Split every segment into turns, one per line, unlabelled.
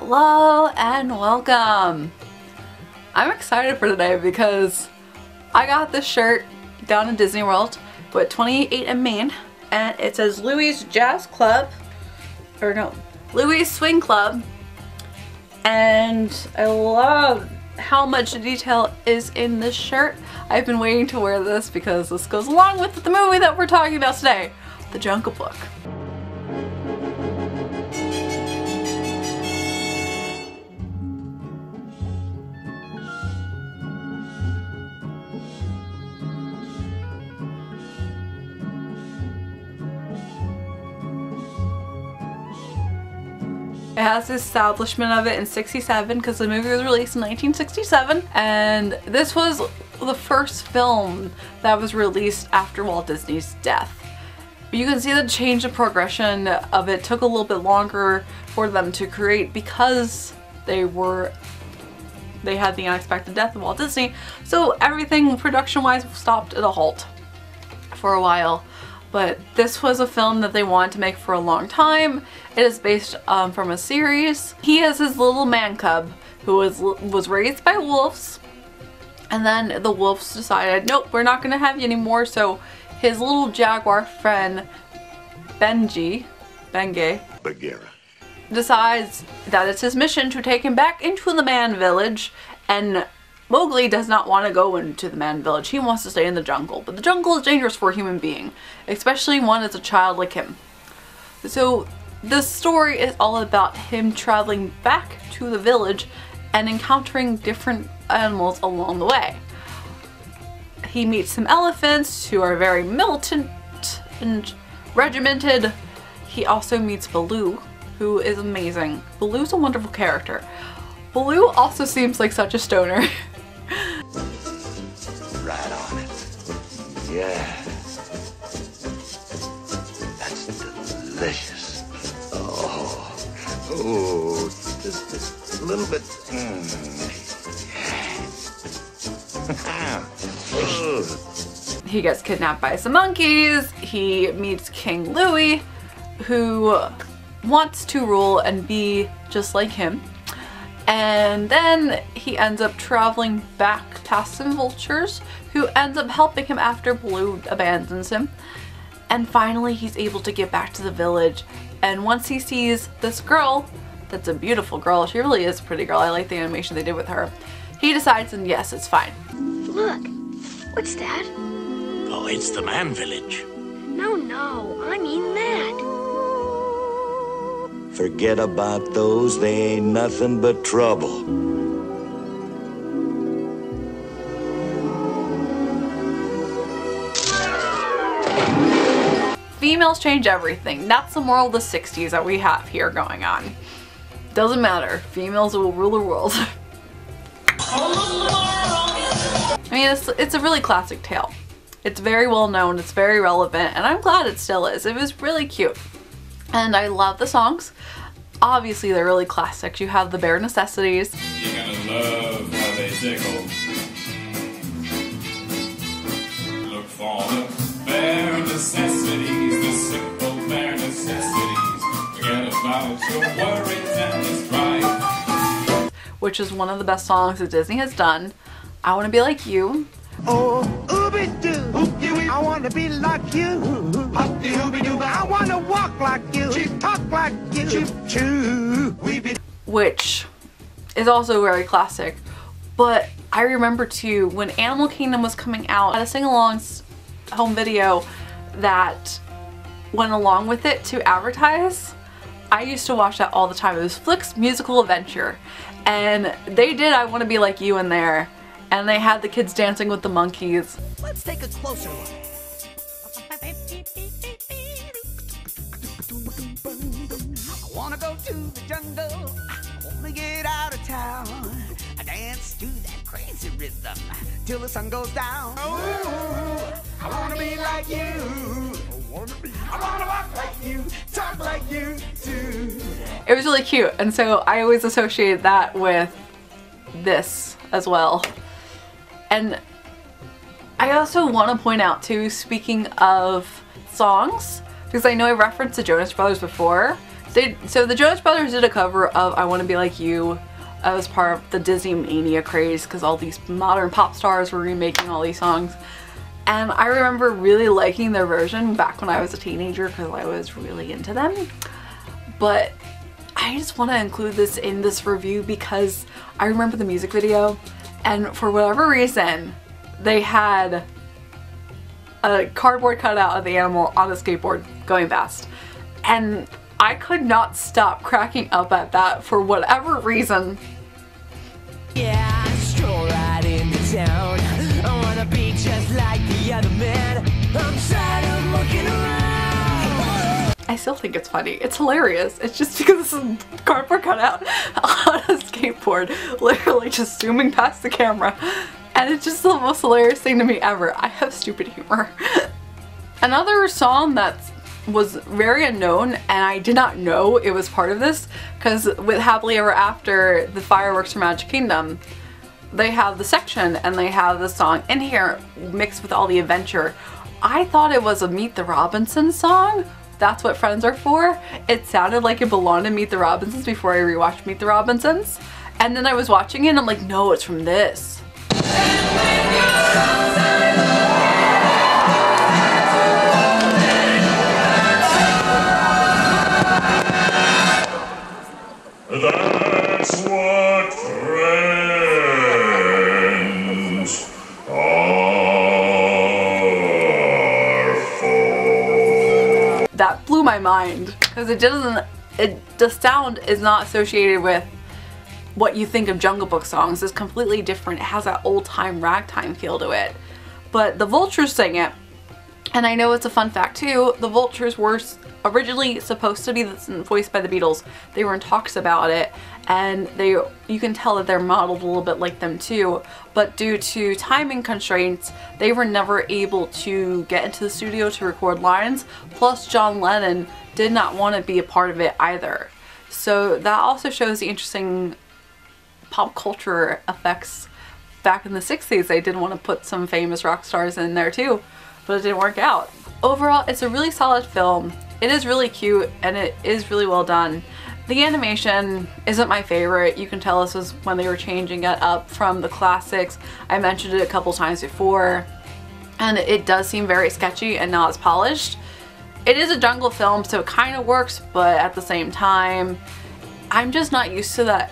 Hello and welcome! I'm excited for today because I got this shirt down in Disney World with 28 in Maine, and it says Louis Jazz Club, or no, Louis Swing Club, and I love how much detail is in this shirt. I've been waiting to wear this because this goes along with the movie that we're talking about today, The Jungle Book. It has the establishment of it in '67 because the movie was released in 1967, and this was the first film that was released after Walt Disney's death. You can see the change in progression of it took a little bit longer for them to create because they had the unexpected death of Walt Disney, so everything production-wise stopped at a halt for a while. But this was a film that they wanted to make for a long time. It is based from a series. He has his little man cub who was raised by wolves, and then the wolves decided, nope, we're not gonna have you anymore. So his little jaguar friend Benge decides that it's his mission to take him back into the man village, and Mowgli does not want to go into the man village. He wants to stay in the jungle, but the jungle is dangerous for a human being, especially one as a child like him. So the story is all about him traveling back to the village and encountering different animals along the way. He meets some elephants who are very militant and regimented. He also meets Baloo, who is amazing. Baloo's a wonderful character. Baloo also seems like such a stoner.
Right on it. Yeah. That's delicious. Oh, just a little bit.
He gets kidnapped by some monkeys. He meets King Louis, who wants to rule and be just like him. And then he ends up traveling back past some vultures who ends up helping him after Baloo abandons him. And finally he's able to get back to the village, and once he sees this girl, that's a beautiful girl, she really is a pretty girl, I like the animation they did with her, he decides, and yes, it's fine.
Look, what's that?
Oh, it's the man village.
No, I mean that.
Forget about those, they ain't nothing but trouble.
Females change everything. That's the moral of the '60s that we have here going on. Doesn't matter. Females will rule the world. I mean, it's a really classic tale. It's very well known, it's very relevant, and I'm glad it still is. It was really cute. And I love the songs. Obviously, they're really classics. You have the bare necessities.
You're gonna love how they tickle. Look for the bare necessities, the simple bare necessities. Forget about your worries and the strife.
Which is one of the best songs that Disney has done. I Want to Be Like You.
Oh, ooby-doo, I want to be like you. I want to walk like you, talk like you, choo.
Which is also very classic. But I remember too, when Animal Kingdom was coming out, I had a sing-along home video that went along with it to advertise. I used to watch that all the time. It was Flick's Musical Adventure, and they did I Want to Be Like You in there. And they had the kids dancing with the monkeys.
Let's take a closer look. I wanna go to the jungle. I wanna get out of town. I dance to that crazy rhythm till the sun goes down. Oh, I wanna be like you. I wanna walk like you, talk like you too.
It was really cute, and so I always associated that with this as well. And I also want to point out too, speaking of songs, because I know I referenced the Jonas Brothers before, So the Jonas Brothers did a cover of I Want to Be Like You as part of the Disney Mania craze because all these modern pop stars were remaking all these songs. And I remember really liking their version back when I was a teenager because I was really into them. But I just want to include this in this review because I remember the music video, and for whatever reason they had a cardboard cutout of the animal on a skateboard going past, and I could not stop cracking up at that for whatever reason.
Yeah, I stroll right into town. I wanna be just like the other men. I'm tired of looking around.
I still think it's funny. It's hilarious. It's just because this is cardboard cutout on a skateboard, literally just zooming past the camera. And it's just the most hilarious thing to me ever. I have stupid humor. Another song that was very unknown, and I did not know it was part of this, because with Happily Ever After, the Fireworks from Magic Kingdom, they have the section and they have the song in here mixed with all the adventure. I thought it was a Meet the Robinsons song. That's what Friends are for. It sounded like it belonged to Meet the Robinsons before I rewatched Meet the Robinsons. And then I was watching it and I'm like, no, it's from this.
That's what friends are for.
That blew my mind because the sound is not associated with what you think of Jungle Book songs. It's completely different. It has that old time ragtime feel to it. But the Vultures sing it. And I know it's a fun fact too, the Vultures were originally supposed to be voiced by the Beatles. They were in talks about it, and you can tell that they're modeled a little bit like them too, but due to timing constraints, they were never able to get into the studio to record lines, plus John Lennon did not want to be a part of it either. So that also shows the interesting pop culture effects back in the 60s. They did want to put some famous rock stars in there too, but it didn't work out. Overall, it's a really solid film. It is really cute and it is really well done. The animation isn't my favorite. You can tell this was when they were changing it up from the classics. I mentioned it a couple times before, and it does seem very sketchy and not as polished. It is a jungle film, so it kind of works, but at the same time, I'm just not used to that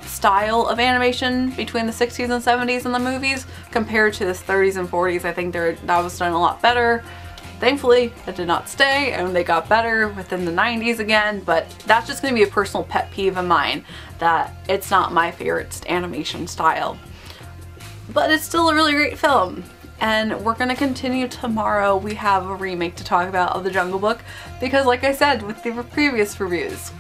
style of animation between the 60s and 70s in the movies compared to the 30s and 40s. I think that was done a lot better. Thankfully, it did not stay, and they got better within the 90s again, but that's just going to be a personal pet peeve of mine, that it's not my favorite animation style. But it's still a really great film, and we're going to continue tomorrow. We have a remake to talk about of The Jungle Book, because like I said with the previous reviews,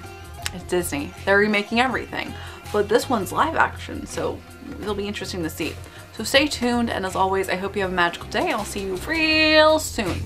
it's Disney. They're remaking everything. But this one's live action, so it'll be interesting to see. So stay tuned, and as always, I hope you have a magical day, and I'll see you real soon.